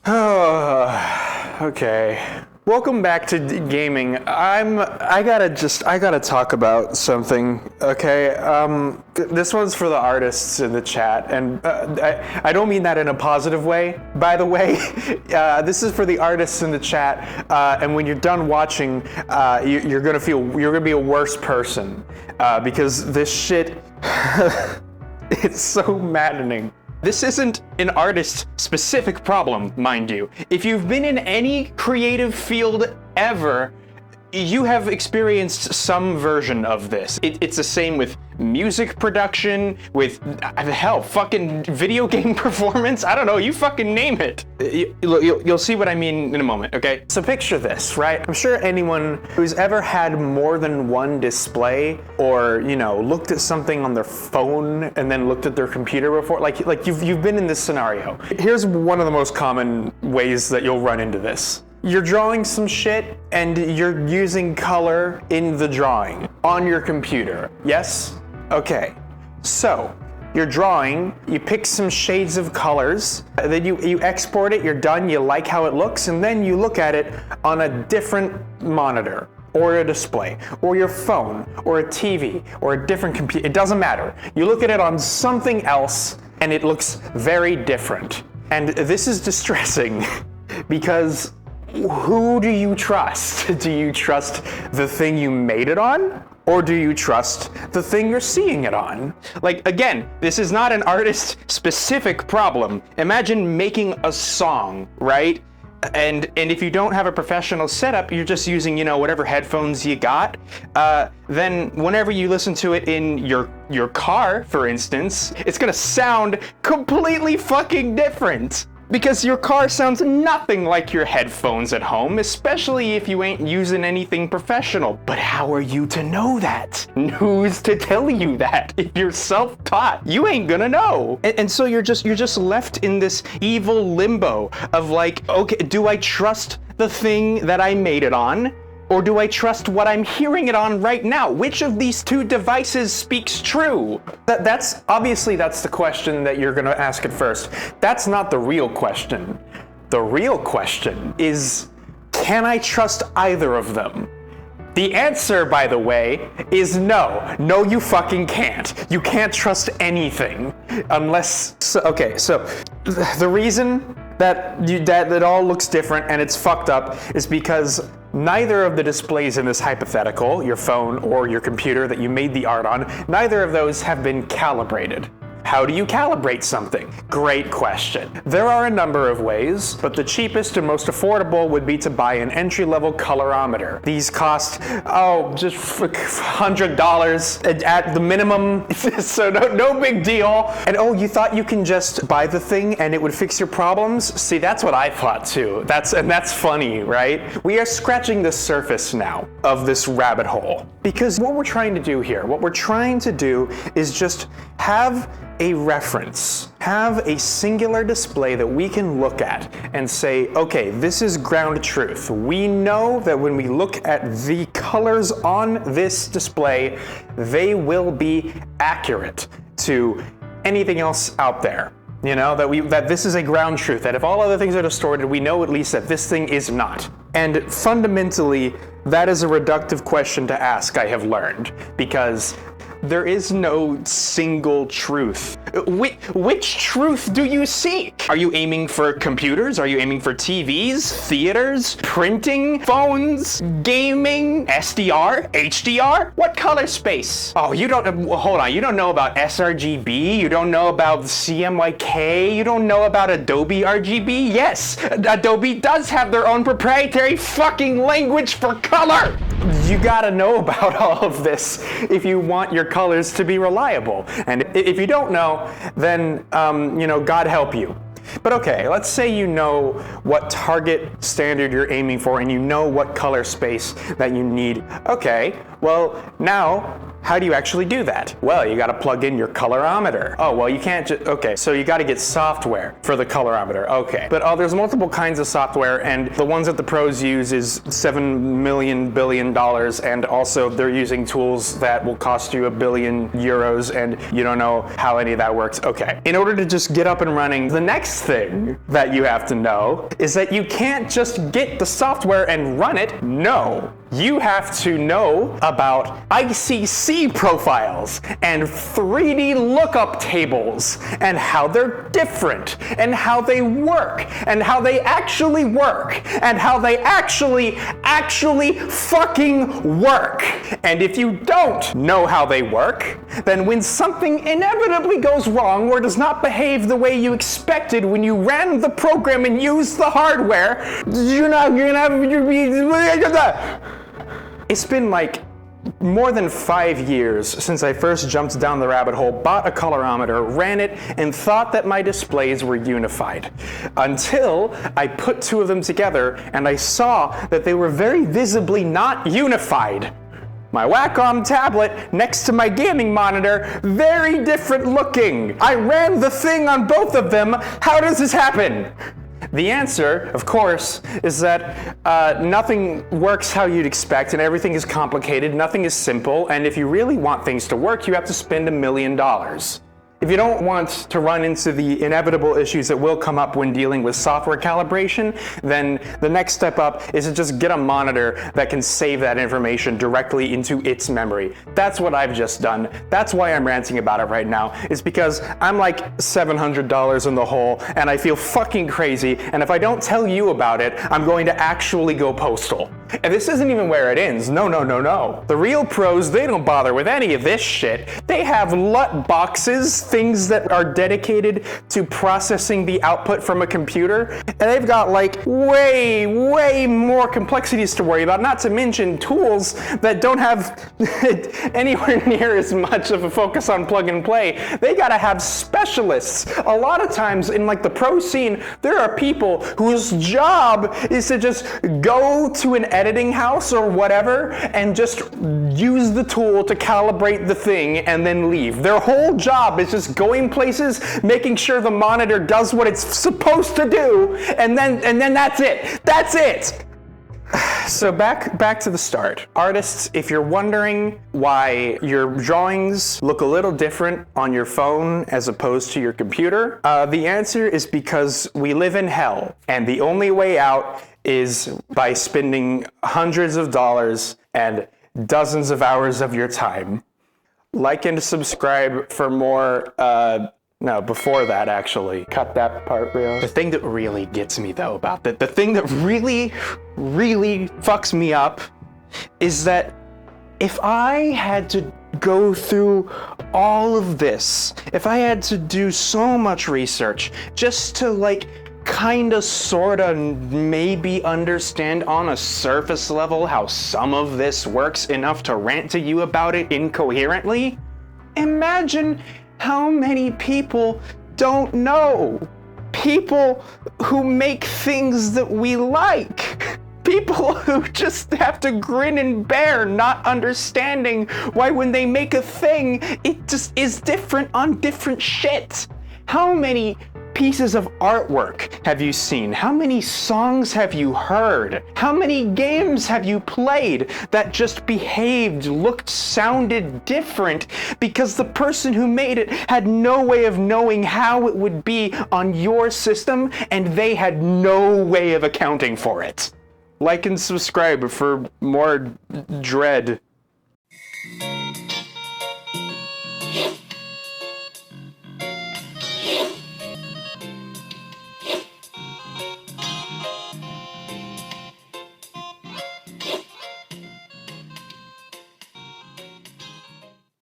Oh, okay. Welcome back to gaming. I gotta talk about something, okay? This one's for the artists in the chat, and I don't mean that in a positive way, by the way. This is for the artists in the chat, and when you're done watching, you're gonna be a worse person, because this shit, it's so maddening. This isn't an artist-specific problem, mind you. If you've been in any creative field ever, you have experienced some version of this. It's the same with music production, with, hell, fucking video game performance. I don't know, you fucking name it. You'll see what I mean in a moment, okay? So picture this, right? I'm sure anyone who's ever had more than one display or, looked at something on their phone and then looked at their computer before, like you've been in this scenario. Here's one of the most common ways that you'll run into this. You're drawing some shit and you're using color in the drawing on your computer. Yes? Okay. So, you're drawing, you pick some shades of colors, then you export it, you're done, you like how it looks, and then you look at it on a different monitor, or a display, or your phone, or a TV, or a different computer. It doesn't matter. You look at it on something else, and it looks very different. And this is distressing because who do you trust? Do you trust the thing you made it on? Or do you trust the thing you're seeing it on? Like, again, this is not an artist-specific problem. Imagine making a song, right? And if you don't have a professional setup, you're just using, whatever headphones you got, then whenever you listen to it in your car, for instance, it's gonna sound completely fucking different. Because your car sounds nothing like your headphones at home, especially if you ain't using anything professional. But how are you to know that? Who's to tell you that? If you're self-taught, you ain't gonna know. And so you're just left in this evil limbo of like, okay, do I trust the thing that I made it on? Or do I trust what I'm hearing it on right now? Which of these two devices speaks true? That's the question that you're gonna ask at first. That's not the real question. The real question is, can I trust either of them? The answer, by the way, is no. No, you fucking can't. You can't trust anything unless, so the reason that it all looks different and it's fucked up is because neither of the displays in this hypothetical, your phone or your computer that you made the art on, neither of those have been calibrated. How do you calibrate something? Great question. There are a number of ways, but the cheapest and most affordable would be to buy an entry-level colorimeter. These cost, just $100 at the minimum, so no big deal. And you thought you can just buy the thing and it would fix your problems? See, that's what I thought too. That's funny, right? We are scratching the surface now of this rabbit hole. Because what we're trying to do here, is just have a reference, have a singular display that we can look at and say, okay, this is ground truth. We know that when we look at the colors on this display, they will be accurate to anything else out there. That this is a ground truth, that if all other things are distorted, we know at least that this thing is not. And fundamentally, that is a reductive question to ask, I have learned, because there is no single truth. Which truth do you seek? Are you aiming for computers? Are you aiming for TVs, theaters, printing, phones, gaming, SDR, HDR? What color space? Hold on, you don't know about sRGB? You don't know about CMYK? You don't know about Adobe RGB? Yes, Adobe does have their own proprietary fucking language for color! You gotta know about all of this if you want your colors to be reliable. And if you don't know, then, God help you. But okay, let's say you know what target standard you're aiming for and you know what color space that you need. Okay, well, now How do you actually do that? Well, you gotta plug in your colorimeter. Oh, well, you can't just, okay, so you gotta get software for the colorimeter, okay. But there's multiple kinds of software, and the ones that the pros use is $7 billion, and also they're using tools that will cost you €1 billion, and you don't know how any of that works. Okay, in order to just get up and running, the next thing that you have to know is that you can't just get the software and run it. No, you have to know about ICC profiles and 3D lookup tables and how they're different and how they work and how they actually work and how they actually fucking work. And if you don't know how they work, then when something inevitably goes wrong or does not behave the way you expected when you ran the program and used the hardware, it's been like more than 5 years since I first jumped down the rabbit hole, bought a colorimeter, ran it, and thought that my displays were unified. Until I put two of them together and I saw that they were very visibly not unified. My Wacom tablet next to my gaming monitor, very different looking. I ran the thing on both of them. How does this happen? The answer, of course, is that nothing works how you'd expect, and everything is complicated, nothing is simple, and if you really want things to work, you have to spend $1 million. If you don't want to run into the inevitable issues that will come up when dealing with software calibration, then the next step up is to just get a monitor that can save that information directly into its memory. That's what I've just done. That's why I'm ranting about it right now. It's because I'm like $700 in the hole and I feel fucking crazy, and if I don't tell you about it, I'm going to actually go postal. And this isn't even where it ends. No. The real pros, they don't bother with any of this shit. They have LUT boxes, things that are dedicated to processing the output from a computer, and they've got like way more complexities to worry about, not to mention tools that don't have anywhere near as much of a focus on plug and play. They gotta have specialists. A lot of times in like the pro scene, there are people whose job is to just go to an editing house or whatever and just use the tool to calibrate the thing and then leave. Their whole job is just going places, making sure the monitor does what it's supposed to do, and then that's it. That's it. So back to the start. Artists, if you're wondering why your drawings look a little different on your phone as opposed to your computer, the answer is because we live in hell, and the only way out is by spending hundreds of dollars and dozens of hours of your time. Like and subscribe for more, no, before that actually. Cut that part, Rio. The thing that really gets me though about that, the thing that really fucks me up is that if I had to go through all of this, if I had to do so much research just to like kinda sorta maybe understand on a surface level how some of this works enough to rant to you about it incoherently, imagine how many people don't know. People who make things that we like. People who just have to grin and bear not understanding why when they make a thing, it just is different on different shit. How many pieces of artwork have you seen? How many songs have you heard? How many games have you played that just behaved, looked, sounded different because the person who made it had no way of knowing how it would be on your system and they had no way of accounting for it? Like and subscribe for more dread.